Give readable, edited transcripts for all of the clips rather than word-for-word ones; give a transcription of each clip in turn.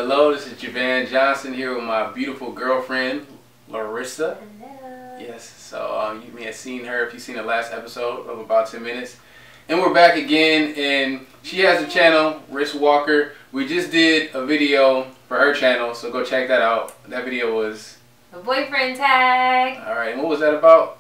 Hello, this is Javan Johnson here with my beautiful girlfriend, LaRissa. Hello. Yes, so you may have seen her if you've seen the last episode of about 10 minutes. And we're back again, and she has a channel, Riss Walker. We just did a video for her channel, so go check that out. That video was... a boyfriend tag. Alright, and what was that about?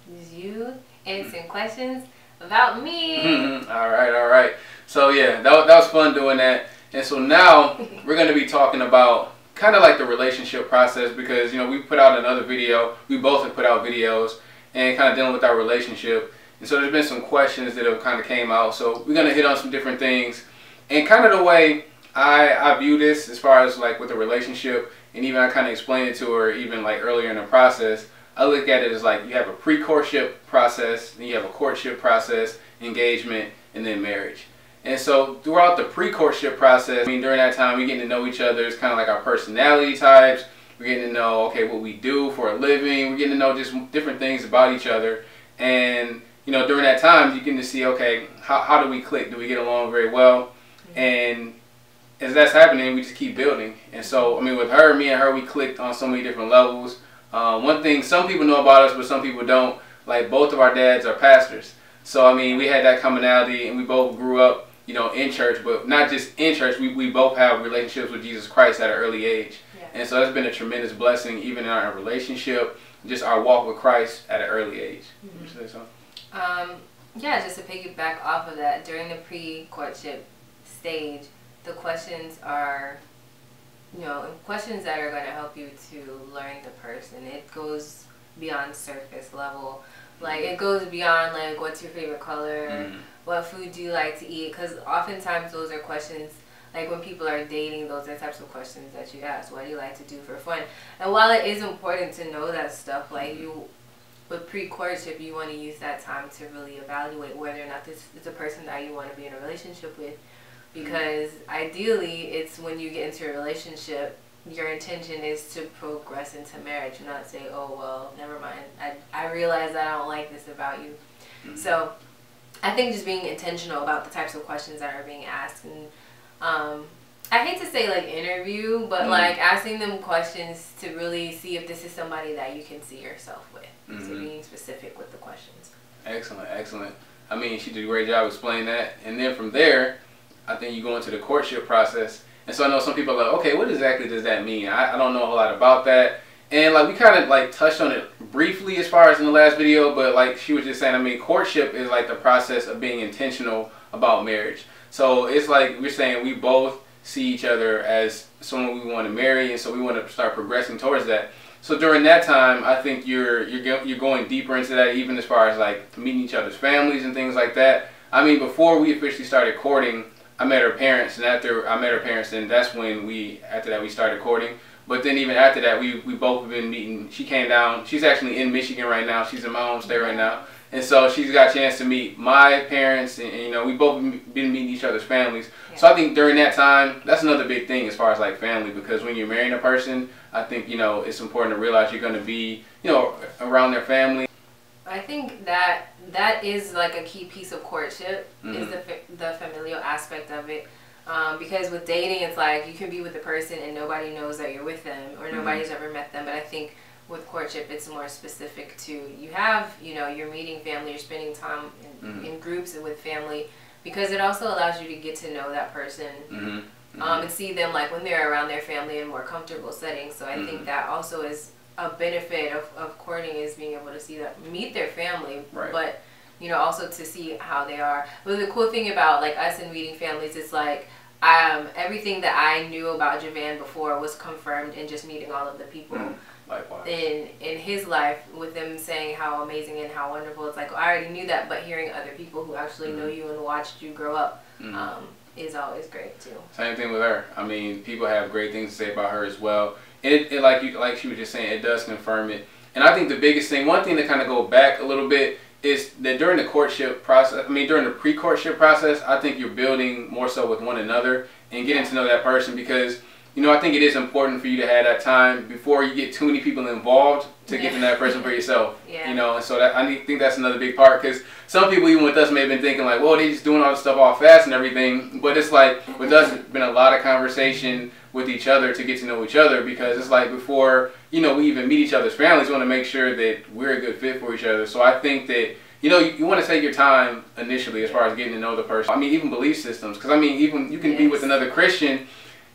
It was you answering questions about me. Alright. So yeah, that was fun doing that. And so now we're going to be talking about kind of like the relationship process, because, you know, we put out another video. We both have put out videos and kind of dealing with our relationship. And so there's been some questions that have kind of came out. So we're going to hit on some different things. And kind of the way I view this as far as like with the relationship, and even I kind of explained it to her even like earlier in the process, I look at it as like you have a pre-courtship process, then you have a courtship process, engagement, and then marriage. And so throughout the pre-courtship process, I mean, during that time, we're getting to know each other. It's kind of like our personality types. We're getting to know, okay, what we do for a living. We're getting to know just different things about each other. And, you know, during that time, you can just see, okay, how do we click? Do we get along very well? And as that's happening, we just keep building. And so, I mean, with her, me and her, we clicked on so many different levels. One thing some people know about us, but some people don't, like both of our dads are pastors. So, I mean, we had that commonality, and we both grew up, you know, in church, but not just in church. We both have relationships with Jesus Christ at an early age. Yeah. And so that's been a tremendous blessing, even in our relationship, just our walk with Christ at an early age. Mm-hmm. Would you say so? Yeah, just to piggyback off of that, during the pre-courtship stage, the questions are, you know, questions that are going to help you to learn the person. It goes beyond surface level. Like, it goes beyond, like, what's your favorite color? What food do you like to eat? Because oftentimes those are questions, like when people are dating, those are types of questions that you ask. What do you like to do for fun? And while it is important to know that stuff, like with pre-courtship, you want to use that time to really evaluate whether or not this is a person that you want to be in a relationship with. Because ideally, it's when you get into a relationship, your intention is to progress into marriage, not say, oh, well, never mind. I realize I don't like this about you. So I think just being intentional about the types of questions that are being asked. And I hate to say like interview, but like asking them questions to really see if this is somebody that you can see yourself with. So being specific with the questions. Excellent. I mean, she did a great job explaining that. And then from there, I think you go into the courtship process. And so I know some people are like, okay, what exactly does that mean? I don't know a whole lot about that. And like we kind of like touched on it briefly as far as in the last video, but like she was just saying, I mean, courtship is like the process of being intentional about marriage. So it's like we're saying we both see each other as someone we want to marry, and so we want to start progressing towards that. So during that time, I think you're going deeper into that, even as far as like meeting each other's families and things like that. I mean, before we officially started courting, I met her parents, and after I met her parents, then that's when after that we started courting. But then even after that, we both have been meeting. She came down. She's actually in Michigan right now. She's in my home state right now. And so she's got a chance to meet my parents, and you know, we both been meeting each other's families. Yeah. So I think during that time, that's another big thing as far as like family, because when you're marrying a person, I think, you know, it's important to realize you're going to be, you know, around their family. I think that is like a key piece of courtship, is the familial aspect of it. Because with dating, it's like you can be with the person and nobody knows that you're with them, or nobody's ever met them. But I think with courtship, it's more specific to, you have, you know, you're meeting family, you're spending time in groups and with family, because it also allows you to get to know that person and see them like when they're around their family in more comfortable settings. So I think that also is a benefit of courting, is being able to see that, meet their family, but you know, also to see how they are. But the cool thing about like us and meeting families is like everything that I knew about Javan before was confirmed in just meeting all of the people in his life, with them saying how amazing and how wonderful. It's like, I already knew that, but hearing other people who actually know you and watched you grow up is always great too. Same thing with her. I mean, people have great things to say about her as well. It like she was just saying, it does confirm it. And I think the biggest thing, one thing to kind of go back a little bit, is that during the courtship process, I mean during the pre-courtship process, I think you're building more so with one another and getting to know that person, because you know, I think it is important for you to have that time before you get too many people involved to get to that person for yourself. You know, and so that, think that's another big part, because some people, even with us, may have been thinking like, well, they just doing all this stuff all fast and everything. But it's like, with us, it's been a lot of conversation with each other to get to know each other, because it's like before, you know, we even meet each other's families, we want to make sure that we're a good fit for each other. So I think that, you know, you want to take your time initially as far as getting to know the person. I mean, even belief systems, because I mean, even you can be with another Christian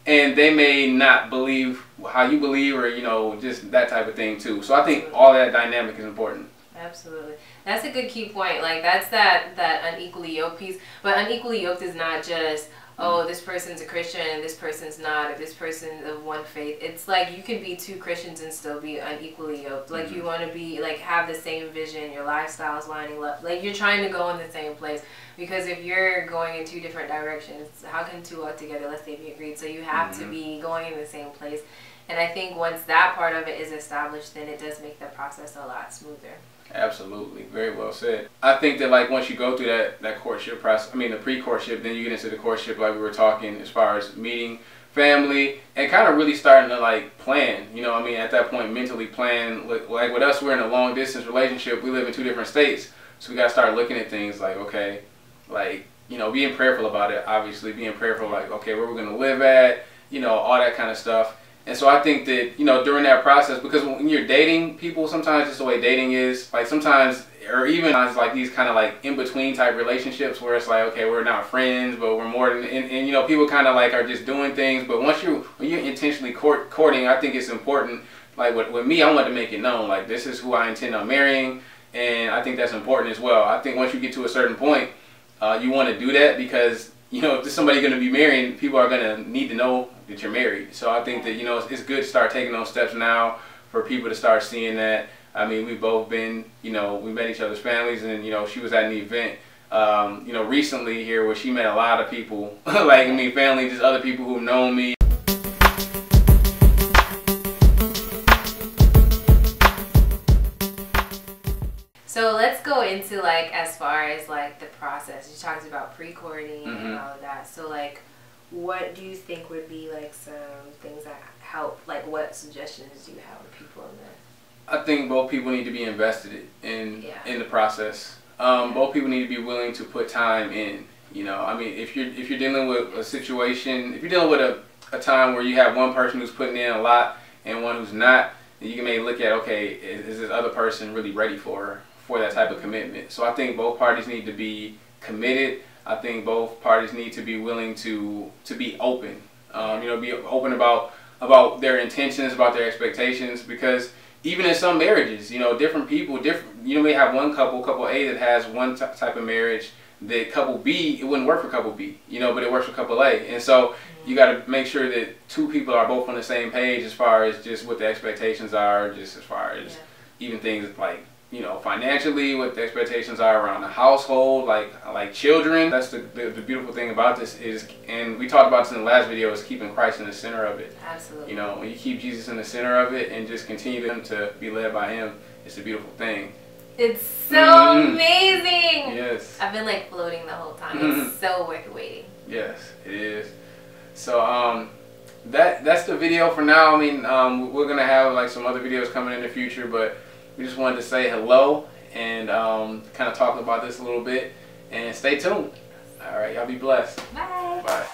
and they may not believe how you believe, or, you know, just that type of thing too. So I think all that dynamic is important. Absolutely. That's a good key point. Like, that's that unequally yoked piece. But unequally yoked is not just, oh, this person's a Christian and this person's not, or this person's of one faith. It's like you can be two Christians and still be unequally yoked. Like, you want to be, like, have the same vision, your lifestyle's lining up. Like, you're trying to go in the same place. Because if you're going in two different directions, how can two walk together unless they be agreed? So you have to be going in the same place. And I think once that part of it is established, then it does make the process a lot smoother. Absolutely. Very well said. I think that, like, once you go through that courtship process, I mean the pre-courtship, then you get into the courtship, like we were talking, as far as meeting family and kind of really starting to, like, plan. You know, I mean, at that point, mentally plan. Like with us, we're in a long distance relationship. We live in 2 different states. So we got to start looking at things like, okay, like, you know, being prayerful about it, obviously, being prayerful, like, okay, where we're going to live at, you know, all that kind of stuff. And so I think that, you know, during that process, because when you're dating people, sometimes just the way dating is, like, sometimes, or even like these kind of like in-between type relationships where it's like, okay, we're not friends, but we're more than, and you know, people kind of like are just doing things. But when you're intentionally courting, I think it's important, like with me, I want to make it known, like, this is who I intend on marrying. And I think that's important as well. I think once you get to a certain point, you want to do that, because, you know, if there's somebody going to be married, people are going to need to know that you're married. So I think that, you know, it's good to start taking those steps now for people to start seeing that. I mean, we've both been, you know, we met each other's families, and, you know, she was at an event, you know, recently here where she met a lot of people, like, I mean, family, just other people who've known me. So let's go into, like, as far as, like, the process. You talked about pre-courting and all of that. So, like, what do you think would be, like, some things that help? Like, what suggestions do you have for people in that? I think both people need to be invested in the process. Both people need to be willing to put time in. You know, I mean, if you're dealing with a situation, if you're dealing with a time where you have one person who's putting in a lot and one who's not, then you can maybe look at, okay, is this other person really ready for that type of commitment? So I think both parties need to be committed. I think both parties need to be willing to be open. You know, be open about their intentions, about their expectations, because even in some marriages, you know, different people, you may have one couple A that has one type of marriage, that couple B, it wouldn't work for couple B, you know, but it works for couple A. And so you got to make sure that 2 people are both on the same page as far as just what the expectations are, just as far as even things like, you know, financially, what the expectations are around the household, like children. That's the beautiful thing about this is, and we talked about this in the last video, is keeping Christ in the center of it. Absolutely. You know, when you keep Jesus in the center of it and just continue to be led by Him, it's a beautiful thing. It's so amazing. Yes. I've been, like, floating the whole time. It's so worth waiting. Yes, it is. So that's the video for now. I mean, we're gonna have, like, some other videos coming in the future, but we just wanted to say hello and kind of talk about this a little bit, and stay tuned. All right, y'all be blessed. Bye. Bye.